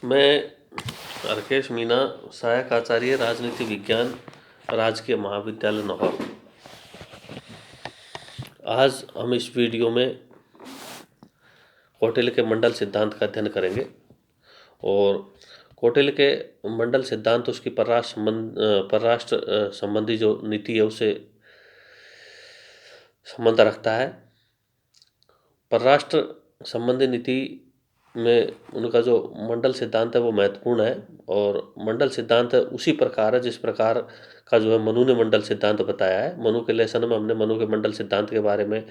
मैं राकेश मीना, सहायक आचार्य राजनीति विज्ञान, राजकीय महाविद्यालय नौहर। आज हम इस वीडियो में कौटिल्य के मंडल सिद्धांत का अध्ययन करेंगे और कौटिल्य के मंडल सिद्धांत उसकी परराष्ट्र संबंधी जो नीति है उससे संबंध रखता है। परराष्ट्र संबंधी नीति में उनका जो मंडल सिद्धांत है वो महत्वपूर्ण है और मंडल सिद्धांत उसी प्रकार है जिस प्रकार का जो है मनु ने मंडल सिद्धांत बताया है। मनु के लेसन में हमने मनु के मंडल सिद्धांत के बारे में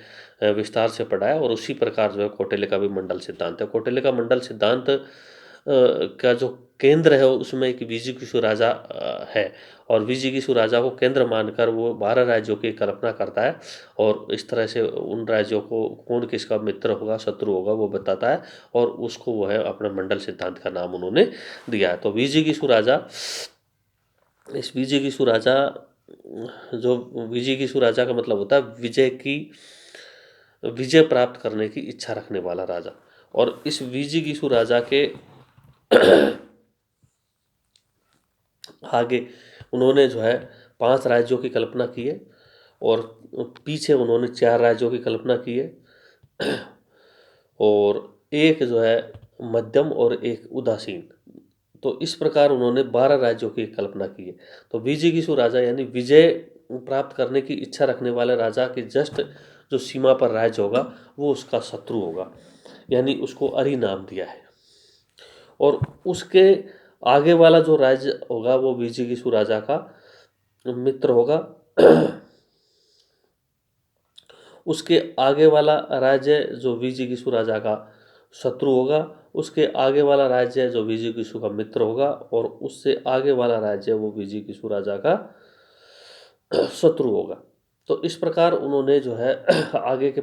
विस्तार से पढ़ा है और उसी प्रकार जो है कौटिल्य का भी मंडल सिद्धांत है। कौटिल्य का मंडल सिद्धांत का जो केंद्र है उसमें एक विजिगीषु राजा है और विजिगीषु राजा को केंद्र मानकर वो 12 राज्यों की कल्पना करता है और इस तरह से उन राज्यों को कौन किसका मित्र होगा शत्रु होगा वो बताता है और उसको वो है अपना मंडल सिद्धांत का नाम उन्होंने दिया है। तो विजिगीषु राजा, इस विजिगीषु राजा, जो विजिगीषु राजा का मतलब होता है विजय प्राप्त करने की इच्छा रखने वाला राजा। और इस विजिगीषु राजा के आगे उन्होंने जो है 5 राज्यों की कल्पना की है और पीछे उन्होंने 4 राज्यों की कल्पना की है और एक जो है मध्यम और एक उदासीन। तो इस प्रकार उन्होंने 12 राज्यों की कल्पना की है। तो विजिगीषु राजा यानी विजय प्राप्त करने की इच्छा रखने वाले राजा के जस्ट जो सीमा पर राज्य होगा वो उसका शत्रु होगा, यानी उसको अरि नाम दिया है। और उसके आगे वाला जो राज्य होगा वो विजिगीषु राजा का मित्र होगा। उसके आगे वाला राज्य जो विजिगीषु राजा का शत्रु होगा, उसके आगे वाला राज्य जो विजिगीषु का मित्र होगा और उससे आगे वाला राज्य वो विजिगीषु राजा का शत्रु होगा। तो इस प्रकार उन्होंने जो है आगे के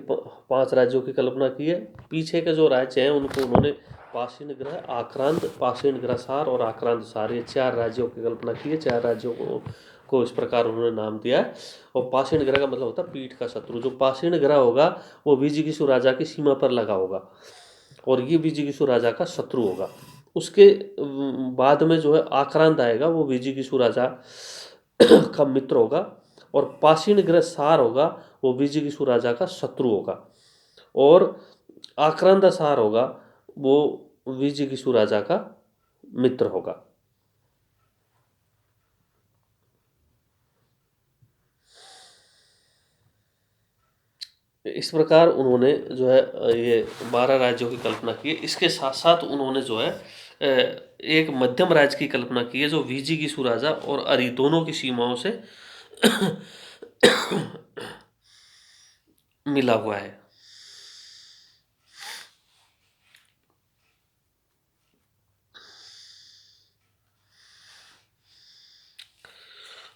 5 राज्यों की कल्पना की है। पीछे के जो राज्य हैं उनको उन्होंने पाषाण ग्रह, आक्रांत, पाषाण ग्रहसार और आक्रांत सार, ये 4 राज्यों की कल्पना की है। 4 राज्यों को इस प्रकार उन्होंने नाम दिया है। और पाषाण ग्रह का मतलब होता है पीठ का शत्रु। जो पाषाण ग्रह होगा वो विजिगीषु राजा की सीमा पर लगा होगा और ये विजिगीषु राजा का शत्रु होगा। उसके बाद में जो है आक्रांत आएगा, वो विजिगीषु राजा का मित्र होगा और पाषाण ग्रह सार होगा वो विजिगीषु राजा का शत्रु होगा और आक्रांत सार होगा वो विजिगीषु राजा का मित्र होगा। इस प्रकार उन्होंने जो है ये 12 राज्यों की कल्पना की है। इसके साथ साथ उन्होंने जो है एक मध्यम राज्य की कल्पना की है जो विजिगीषु राजा और अरि दोनों की सीमाओं से मिला हुआ है।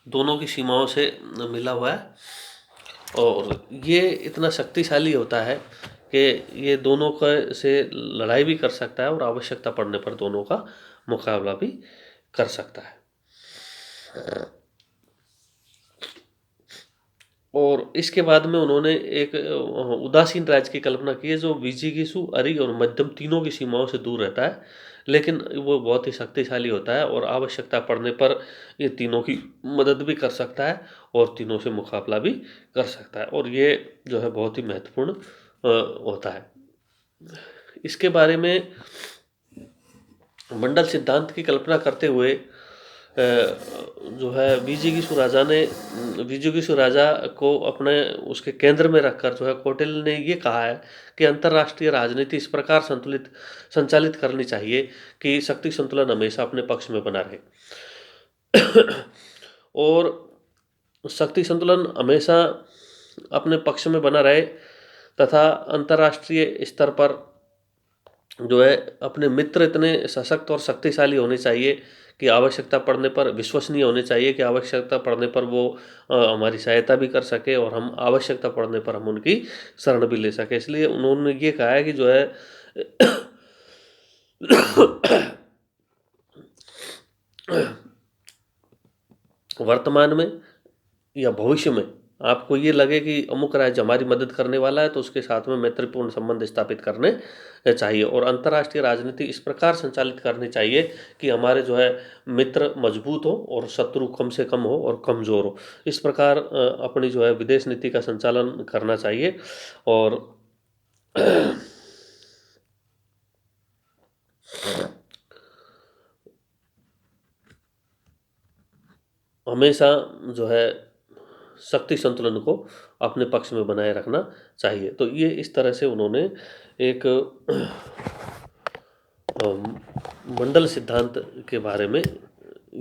दोनों की सीमाओं से मिला हुआ है और ये इतना शक्तिशाली होता है कि ये दोनों का से लड़ाई भी कर सकता है और आवश्यकता पड़ने पर दोनों का मुकाबला भी कर सकता है। और इसके बाद में उन्होंने एक उदासीन राज्य की कल्पना की है जो विजिगीषु, अरि और मध्यम तीनों की सीमाओं से दूर रहता है, लेकिन वो बहुत ही शक्तिशाली होता है और आवश्यकता पड़ने पर ये तीनों की मदद भी कर सकता है और तीनों से मुकाबला भी कर सकता है और ये जो है बहुत ही महत्वपूर्ण होता है। इसके बारे में मंडल सिद्धांत की कल्पना करते हुए जो है विजिगीषु राजा को अपने उसके केंद्र में रखकर जो है कौटिल्य ने ये कहा है कि अंतर्राष्ट्रीय राजनीति इस प्रकार संचालित करनी चाहिए कि शक्ति संतुलन हमेशा अपने पक्ष में बना रहे और शक्ति संतुलन हमेशा अपने पक्ष में बना रहे तथा अंतर्राष्ट्रीय स्तर पर जो है अपने मित्र इतने सशक्त और शक्तिशाली होने चाहिए कि आवश्यकता पड़ने पर विश्वसनीय होने चाहिए कि आवश्यकता पड़ने पर वो हमारी सहायता भी कर सके और हम आवश्यकता पड़ने पर हम उनकी शरण भी ले सके। इसलिए उन्होंने ये कहा है कि जो है वर्तमान में या भविष्य में आपको ये लगे कि अमुक राज्य हमारी मदद करने वाला है तो उसके साथ में मैत्रीपूर्ण संबंध स्थापित करने चाहिए। और अंतर्राष्ट्रीय राजनीति इस प्रकार संचालित करनी चाहिए कि हमारे जो है मित्र मजबूत हो और शत्रु कम से कम हो और कमज़ोर हो। इस प्रकार अपनी जो है विदेश नीति का संचालन करना चाहिए। और हमेशा जो है शक्ति संतुलन को अपने पक्ष में बनाए रखना चाहिए। तो ये इस तरह से उन्होंने एक मंडल सिद्धांत के बारे में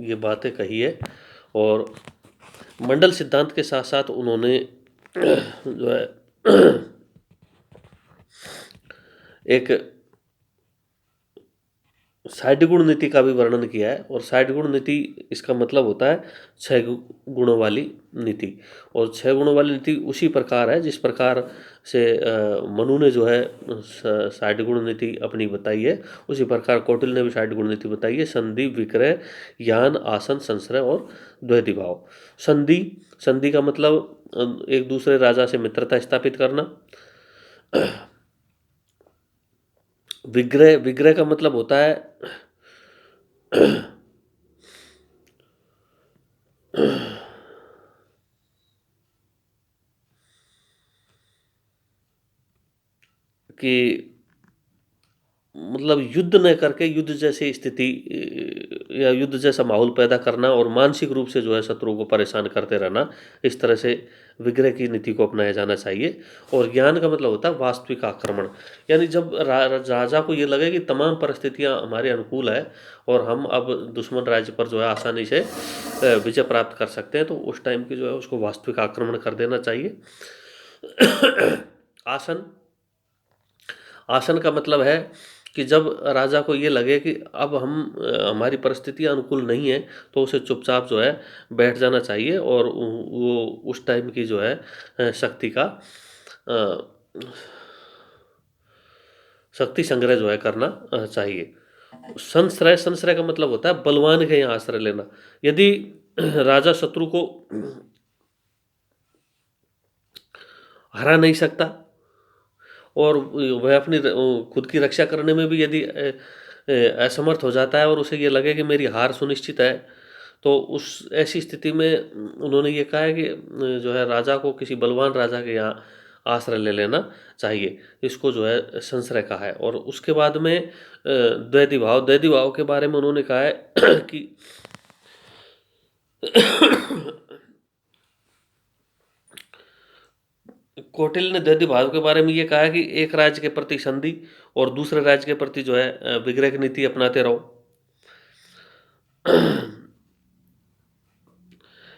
ये बातें कही है। और मंडल सिद्धांत के साथ साथ उन्होंने जो है एक साइड गुण नीति का भी वर्णन किया है। और साइड गुण नीति इसका मतलब होता है 6 गुणों वाली नीति। और 6 गुणों वाली नीति उसी प्रकार है जिस प्रकार से मनु ने जो है साइड गुण नीति अपनी बताई है, उसी प्रकार कौटिल्य ने भी साइड गुण नीति बताई है। संधि, विक्रय, यान, आसन, संश्रय और द्वैधी भाव। संधि, संधि का मतलब एक दूसरे राजा से मित्रता स्थापित करना। विग्रह, विग्रह का मतलब होता है कि मतलब युद्ध न करके युद्ध जैसी स्थिति या युद्ध जैसा माहौल पैदा करना और मानसिक रूप से जो है शत्रु को परेशान करते रहना, इस तरह से विग्रह की नीति को अपनाया जाना चाहिए। और ज्ञान का मतलब होता है वास्तविक आक्रमण, यानी जब राजा को ये लगे कि तमाम परिस्थितियां हमारे अनुकूल है और हम अब दुश्मन राज्य पर जो है आसानी से विजय प्राप्त कर सकते हैं, तो उस टाइम की जो है उसको वास्तविक आक्रमण कर देना चाहिए। आसन, आसन का मतलब है कि जब राजा को ये लगे कि अब हम हमारी परिस्थितियां अनुकूल नहीं है, तो उसे चुपचाप जो है बैठ जाना चाहिए और वो उस टाइम की जो है शक्ति का शक्ति संग्रह जो है करना चाहिए। संश्रय, संश्रय का मतलब होता है बलवान के यहाँ आश्रय लेना। यदि राजा शत्रु को हरा नहीं सकता और वह अपनी खुद की रक्षा करने में भी यदि असमर्थ हो जाता है और उसे ये लगे कि मेरी हार सुनिश्चित है, तो उस ऐसी स्थिति में उन्होंने ये कहा है कि जो है राजा को किसी बलवान राजा के यहाँ आश्रय ले लेना चाहिए। इसको जो है संश्रय कहा है। और उसके बाद में द्वैधी भाव, द्वैधी भाव के बारे में उन्होंने कहा है कि कौटिल्य ने द्वैधी भाव के बारे में ये कहा है कि एक राज्य के प्रति संधि और दूसरे राज्य के प्रति जो है विग्रह की नीति अपनाते रहो।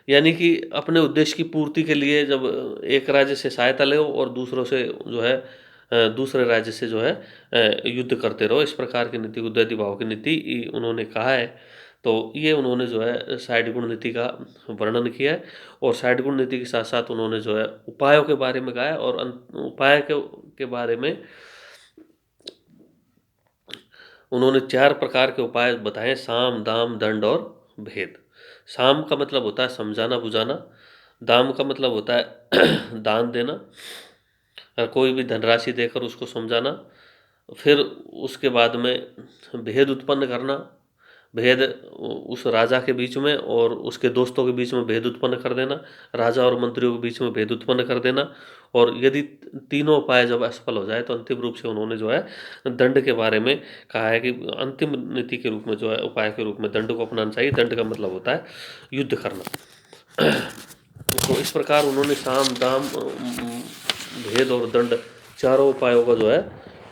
यानी कि अपने उद्देश्य की पूर्ति के लिए जब एक राज्य से सहायता ले और दूसरों से जो है दूसरे राज्य से जो है युद्ध करते रहो, इस प्रकार की नीति को द्वैधी भाव की नीति उन्होंने कहा है। तो ये उन्होंने जो है साइड गुण नीति का वर्णन किया है। और साइड गुण नीति के साथ साथ उन्होंने जो है उपायों के बारे में कहा है। और उपाय के बारे में उन्होंने 4 प्रकार के उपाय बताए: साम, दाम, दंड और भेद। साम का मतलब होता है समझाना बुझाना। दाम का मतलब होता है दान देना, कोई भी धनराशि देकर उसको समझाना। फिर उसके बाद में भेद उत्पन्न करना, भेद उस राजा के बीच में और उसके दोस्तों के बीच में भेद उत्पन्न कर देना, राजा और मंत्रियों के बीच में भेद उत्पन्न कर देना। और यदि तीनों उपाय जब असफल हो जाए तो अंतिम रूप से उन्होंने जो है दंड के बारे में कहा है कि अंतिम नीति के रूप में जो है उपाय के रूप में दंड को अपनाना चाहिए। दंड का मतलब होता है युद्ध करना। तो इस प्रकार उन्होंने साम, दाम, भेद और दंड, चारों उपायों का जो है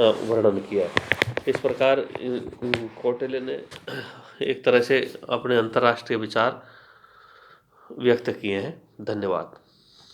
वर्णन किया है। इस प्रकार कौटिल्य ने एक तरह से अपने अंतर्राष्ट्रीय विचार व्यक्त किए हैं। धन्यवाद।